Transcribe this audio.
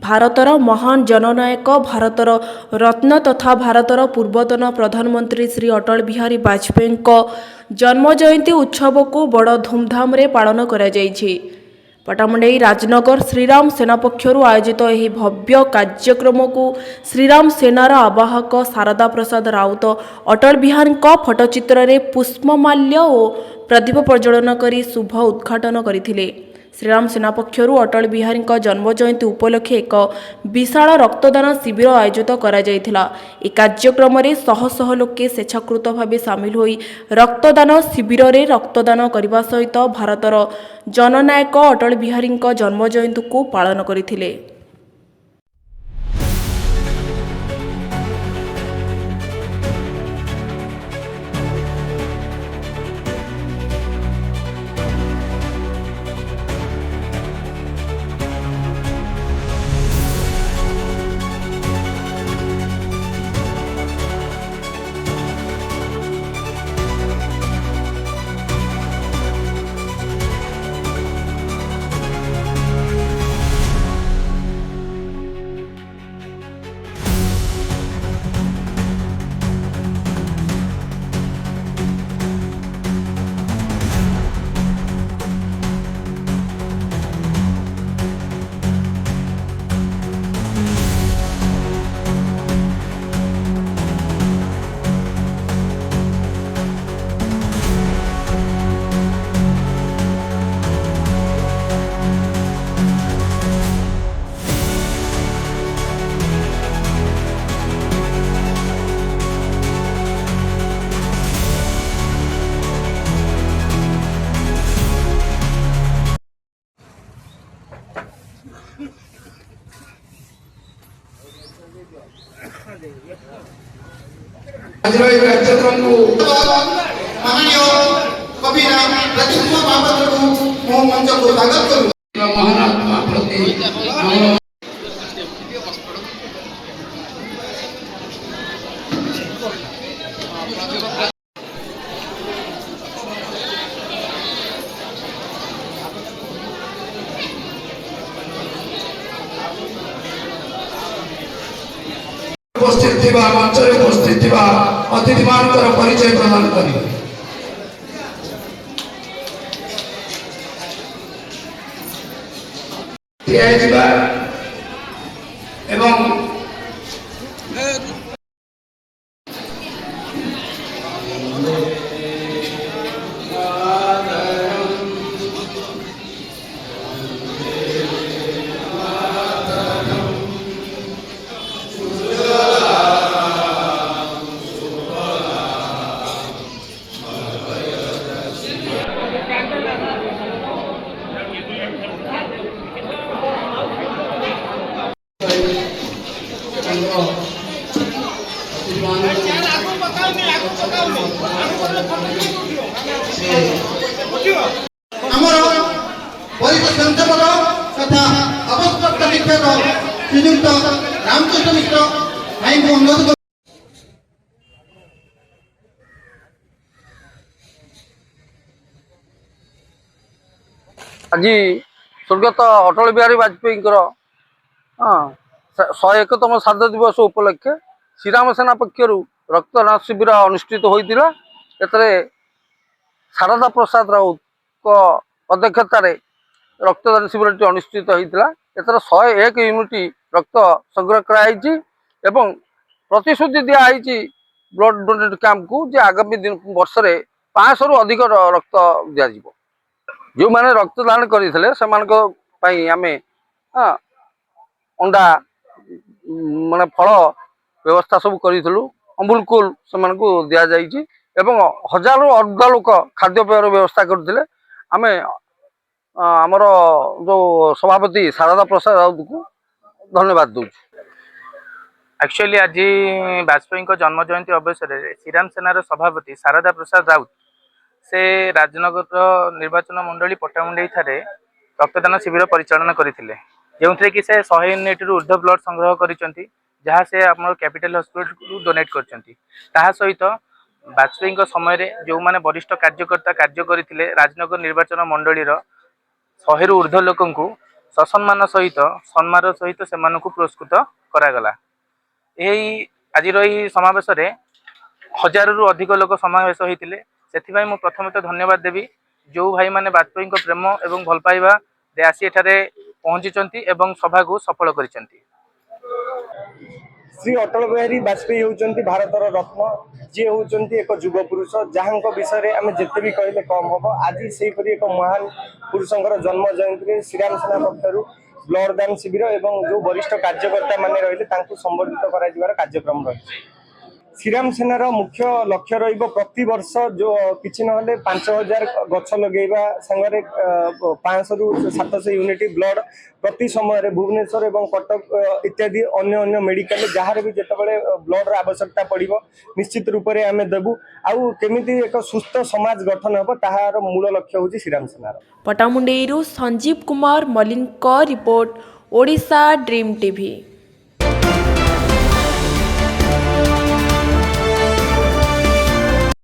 ଭାରତର ମହାନ ଜନନାୟକ ଭାରତର ରତ୍ନ ତଥା ଭାରତର ପୂର୍ବତନ ପ୍ରଧାନମନ୍ତ୍ରୀ ଶ୍ରୀ ଅଟଳ ବିହାରୀ ବାଜପେୟୀଙ୍କ ଜନ୍ମ ଜୟନ୍ତୀ ଉତ୍ସବକୁ ବଡ଼ ଧୁମଧାମରେ ପାଳନ କରାଯାଇଛି। ପଟ୍ଟାମୁଣ୍ଡାଇ ରାଜନଗର ଶ୍ରୀରାମ ସେନା ପକ୍ଷରୁ ଆୟୋଜିତ ଏହି ଭବ୍ୟ କାର୍ଯ୍ୟକ୍ରମକୁ ଶ୍ରୀରାମ ସେନାର ଆବାହକ ଶାରଦା ପ୍ରସାଦ ରାଉତ ଅଟଳ ବିହାରୀଙ୍କ ଫଟୋଚିତ୍ରରେ ପୁଷ୍ପମାଲ୍ୟ ଓ ପ୍ରଦୀପ ପ୍ରଜ୍ୱଳନ କରି ଶୁଭ ଉଦ୍ଘାଟନ କରିଥିଲେ। ଶ୍ରୀରାମ ସେନା ପକ୍ଷରୁ ଅଟଳ ବିହାରୀଙ୍କ ଜନ୍ମ ଜୟନ୍ତୀ ଉପଲକ୍ଷେ ଏକ ବିଶାଳ ରକ୍ତଦାନ ଶିବିର ଆୟୋଜିତ କରାଯାଇଥିଲା। ଏହି କାର୍ଯ୍ୟକ୍ରମରେ ଶହ ଶହ ଲୋକେ ସ୍ୱେଚ୍ଛାକୃତ ଭାବେ ସାମିଲ ହୋଇ ରକ୍ତଦାନ ଶିବିରରେ ରକ୍ତଦାନ କରିବା ସହିତ ଭାରତର ଜନନାୟକ ଅଟଳ ବିହାରୀଙ୍କ ଜନ୍ମ ଜୟନ୍ତୀକୁ ପାଳନ କରିଥିଲେ। आज कार्यक्रम को माननीय कवि लक्ष्मण बाबू को मंच को स्वागत करूँ। महात्मा प्रति उपस्थित मंच उपस्थित अतिथि मान परिचय प्रदान करें। तथा अवस्थ श्रीजुक्त रामकृष्ण मिश्र भाई को अनुरोध। आज स्वर्गत अटल बिहारी वाजपेयी 101तम श्राद्ध दिवस उपलक्षे श्रीराम सेना पक्षर रक्तदान शिविर अनुष्ठित होता। शारदा प्रसाद राउत अध्यक्षतार रक्तदान शिविर अनुष्ठित होता। 101 यूनिट रक्त संग्रह कराई एवं प्रतिश्रुति दिखाई ब्लड डोनेट कैंप को जे आगामी दिन वर्ष 500 रु अधिक रक्त दिया जो मैंने रक्तदान करते आम अंडा माने फल व्यवस्था सब करूँ। अमूल कूल से दि जाइए एवं हजारों अर्ध लोक खाद्यपेयर व्यवस्था करते। आम आमर जो सभापति शारदा प्रसाद राउत को धन्यवाद दूँ। एक्चुअली आज वाजपेयी जन्म जयंती अवसर में श्रीराम सेनार सभापति शारदा प्रसाद राउत से राजनगर निर्वाचन मंडली पट्टामुंडई ठारे रक्तदान शिविर परिचालन करते जो थे कि से 100 यूनिट रु ऊर्ध्व ब्लड संग्रह करिसेंती जहाँ से आम कैपिटल हॉस्पिटल डोनेट करछंती। ताहा सहित वाजपेयी समय रे जो माने वरिष्ठ कार्यकर्ता कार्य करथिले राजनगर निर्वाचन मंडली 100 रु ऊर्ध्व लोकंकु ससम्मान सहित सम्मान सहित से पुरस्कृत करागला। यही आज समावेश हजार रु अधिक लोक समावेश होते से मुझे प्रथम तो धन्यवाद देवी जो भाई मैंने वाजपेयी प्रेम और भल पाइबा दे आसी एठारे पहुंची एवं सभा को सफल करिसेंती। श्री अटल बिहारी वाजपेयी होउचंती भारतर रत्न जी होउचंती एक युग पुरुष जहां विषय आम जिते भी कहले कम हम। आज से एक महान पुरुषंकर जन्म जयंती श्रीराम सेना पक्षर ब्लड दान शिविर एवं जो वरिष्ठ कार्यकर्ता माने रहिले संबर्धित कर कार्यक्रम रही। श्रीराम सेनार मुख्य लक्ष्य रति वर्ष जो किसी ना 5000 गछ लगेगा सांगे 500 रु 700 यूनिट ब्लड प्रति समय भुवनेश्वर एवं कटक इत्यादि अन्य मेडिकल जहाँ भी जितेबाला ब्लड आवश्यकता पड़ो निश्चित रूप से आम देवु आउ केमी एक सुस्थ समाज गठन हम तार मूल लक्ष्य हूँ श्रीराम सेनार। पटामुंडेईरू Sanjeev Kumar Malik report Odisha Dream TV.